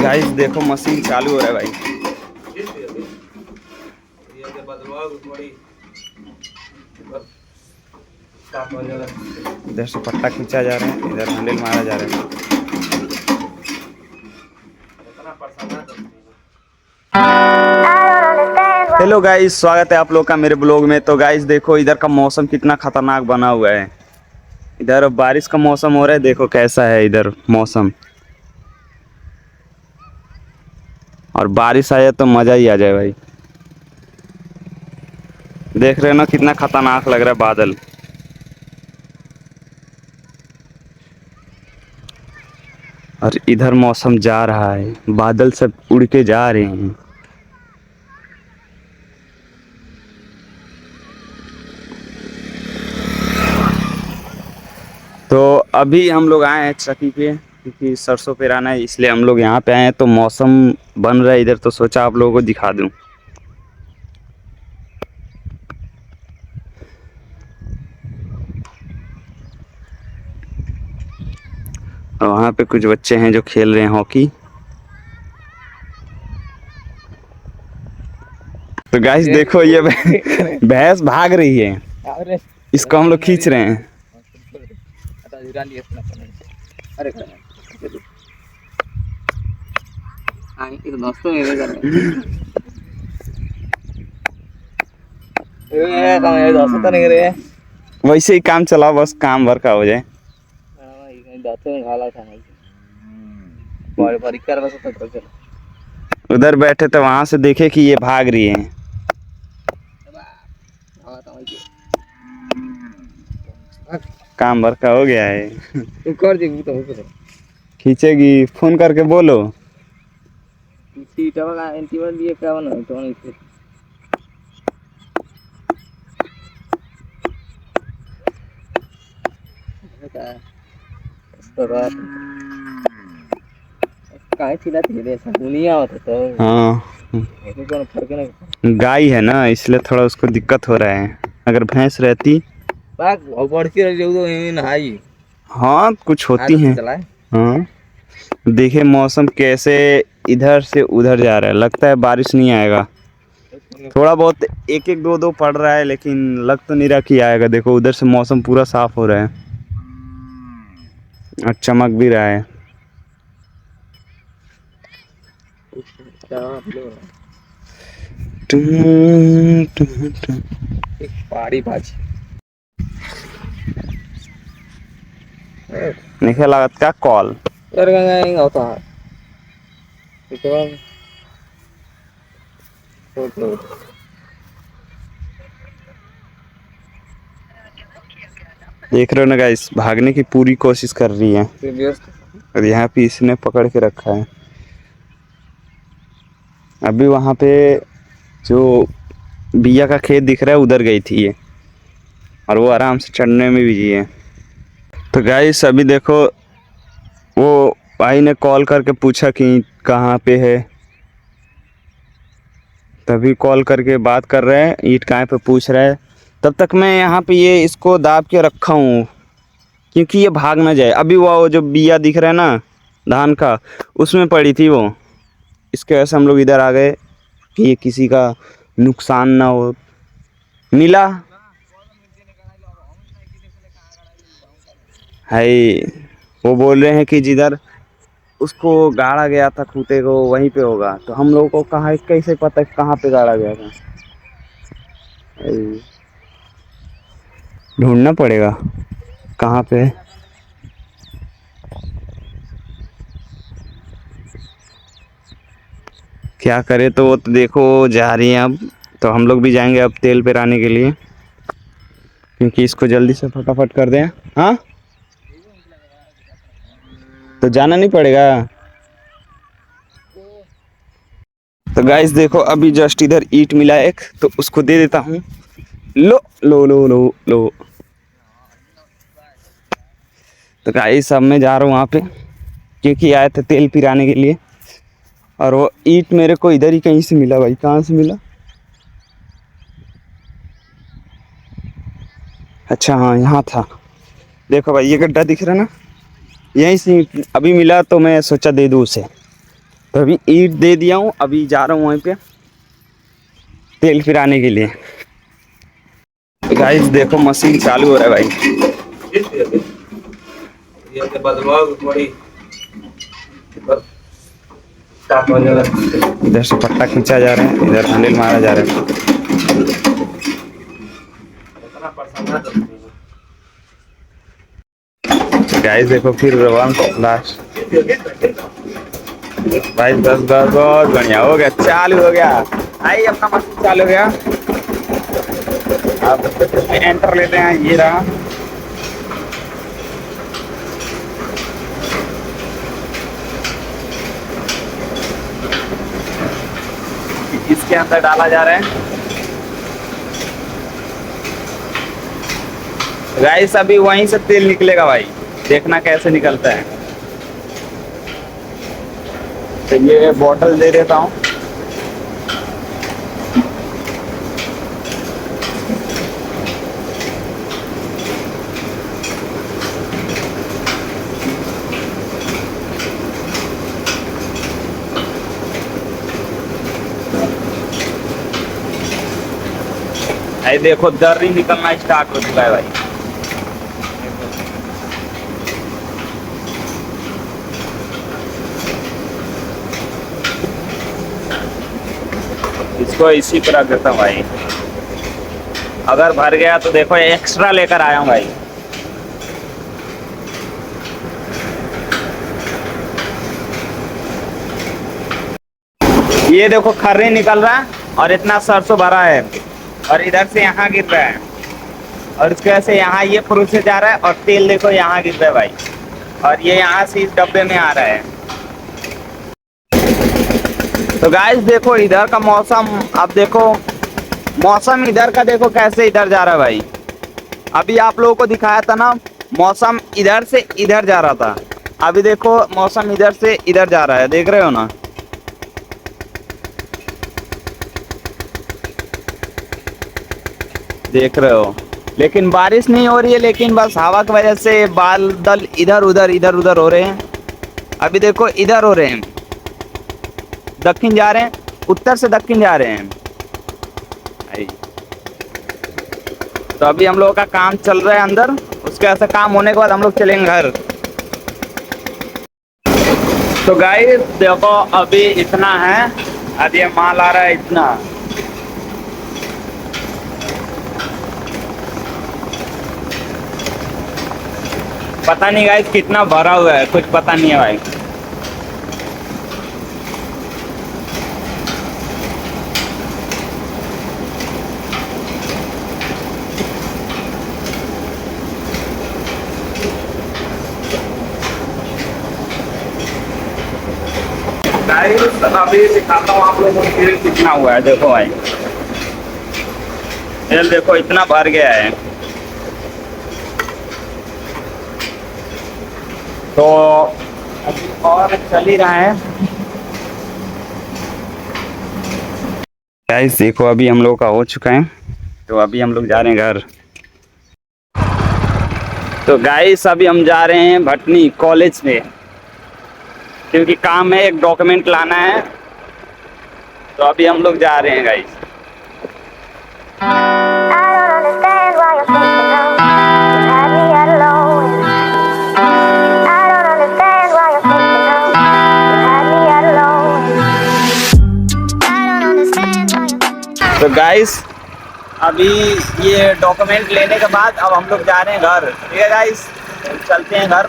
Guys देखो machine चालू हो रहा है भाई। इधर से पट्टा खींचा जा रहा है, इधर हैंडल मारा जा रहा है। हेलो गाइस, स्वागत है आप लोग का मेरे ब्लॉग में। तो गाइस देखो इधर का मौसम कितना खतरनाक बना हुआ है। इधर बारिश का मौसम हो रहा है, देखो कैसा है इधर मौसम। और बारिश आया तो मज़ा ही आ जाए भाई। देख रहे हो ना कितना खतरनाक लग रहा है बादल। और इधर मौसम जा रहा है, बादल सब उड़ के जा रहे हैं। तो अभी हम लोग आए हैं चक्की पे, क्योंकि सरसों पेराना है, इसलिए हम लोग यहाँ पे आए हैं। तो मौसम बन रहा है इधर, तो सोचा आप लोगों को दिखा दूँ। और वहाँ पे कुछ बच्चे हैं जो खेल रहे हैं हॉकी। तो गाइस देखो ये भैंस भाग रही है, इसको हम लोग खींच रहे हैं। वैसे ही काम चलाओ, बस काम भर का हो जाए। उधर बैठे तो वहां से देखे कि ये भाग रही है। काम भर का हो गया है। खींचेगी, फोन करके बोलो। हाँ, गाय है ना इसलिए थोड़ा उसको दिक्कत हो रहा है। अगर भैंस रहती हाँ कुछ होती है। हाँ देखे मौसम कैसे इधर से उधर जा रहा है, लगता है बारिश नहीं आएगा। थोड़ा बहुत एक एक दो दो पड़ रहा है, लेकिन लग तो नहीं रहा कि आएगा। देखो उधर से मौसम पूरा साफ हो रहा है और चमक भी रहा है। नहीं लागत का कॉल देख रहे हो ना गाइस, भागने की पूरी कोशिश कर रही है। और यहाँ पे इसने पकड़ के रखा है। अभी वहाँ पे जो बिया का खेत दिख रहा है उधर गई थी ये, और वो आराम से चढ़ने में बिजी है। तो गाइस अभी देखो वो भाई ने कॉल करके पूछा कि कहाँ पे है, तभी कॉल करके बात कर रहे हैं। ईंट कहाँ पे पूछ रहा है, तब तक मैं यहाँ पे ये इसको दाब के रखा हूँ क्योंकि ये भाग ना जाए। अभी वो जो बिया दिख रहा है ना धान का, उसमें पड़ी थी वो। इसके वजह से हम लोग इधर आ गए कि ये किसी का नुकसान ना हो। मिला है, वो बोल रहे हैं कि जिधर उसको गाड़ा गया था खूंटे को वहीं पे होगा। तो हम लोगों को कहाँ कैसे पता कहाँ पे गाड़ा गया था, ढूंढना पड़ेगा कहाँ पे है। क्या करे, तो वो तो देखो जा रही है अब। तो हम लोग भी जाएंगे अब तेल पेराने के लिए, क्योंकि इसको जल्दी से फटाफट कर दें। हाँ तो जाना नहीं पड़ेगा। तो गाइस देखो अभी जस्ट इधर ईंट मिला एक, तो उसको दे देता हूँ। लो लो लो लो लो। तो गाइस अब मैं जा रहा हूँ वहाँ पे, क्योंकि आए थे तेल पिराने के लिए। और वो ईंट मेरे को इधर ही कहीं से मिला भाई। कहाँ से मिला? अच्छा हाँ यहाँ था। देखो भाई ये गड्ढा दिख रहा है ना, यहीं से अभी मिला, तो मैं सोचा दे दूँ उसे। तो अभी ईंट दे दिया हूँ, अभी जा रहा हूँ वहीं पे तेल फिराने के लिए। गाइस देखो मशीन चालू हो रहा है भाई। इधर से पट्टा खींचा जा रहा है, इधर हैंडल मारा जा रहा है। गाइस देखो फिर वन लास्ट भाई, बस बस बहुत बढ़िया हो गया, चालू हो गया। आई अपना मशीन चालू हो गया। अब एंटर लेते हैं, ये रहा। इसके अंदर डाला जा रहा है। गाइस अभी वहीं से तेल निकलेगा भाई, देखना कैसे निकलता है। तो ये बोतल दे देता हूँ। भाई देखो दर्री निकलना स्टार्ट हो चुका है भाई। इसको इसी पर रख देता हूँ भाई। अगर भर गया तो देखो एक्स्ट्रा लेकर आया हूँ भाई। ये देखो खर्री निकल रहा है और इतना सरसों भरा है और इधर से यहाँ गिर रहा है और इसके वजह से यहाँ ये फुरुष से जा रहा है और तेल देखो यहाँ गिर रहा है भाई, और ये यहाँ से इस डब्बे में आ रहा है। तो गाइस देखो इधर का मौसम, अब देखो मौसम इधर का देखो कैसे इधर जा रहा है भाई। अभी आप लोगों को दिखाया था ना, मौसम इधर से इधर जा रहा था, अभी देखो मौसम इधर से इधर जा रहा है, देख रहे हो ना। देख रहे हो, लेकिन बारिश नहीं हो रही है, लेकिन बस हवा की वजह से बादल इधर उधर हो रहे हैं। अभी देखो इधर हो रहे हैं, दक्षिण जा रहे हैं, उत्तर से दक्षिण जा रहे हैं। तो अभी हम लोगों का काम चल रहा है अंदर, उसके ऐसा काम होने के बाद हम लोग चलेंगे घर। तो गाइस देखो अभी इतना है, अब ये माल आ रहा है इतना। पता नहीं गाइस कितना भरा हुआ है, कुछ पता नहीं है भाई। गाइस अभी दिखाता हूँ आप लोगों को तेल कितना हुआ है। देखो भाई तेल देखो इतना भर गया है। तो अभी और चल ही रहा है। गाइस देखो अभी हम लोग का हो चुका है, तो अभी हम लोग जा रहे हैं घर। तो गाइस अभी हम जा रहे हैं भटनी कॉलेज में, क्योंकि काम है, एक डॉक्यूमेंट लाना है। तो अभी हम लोग जा रहे हैं गाइस। तो गाइस अभी ये डॉक्यूमेंट लेने के बाद अब हम लोग जा रहे हैं घर। ठीक है गाइस, चलते हैं घर।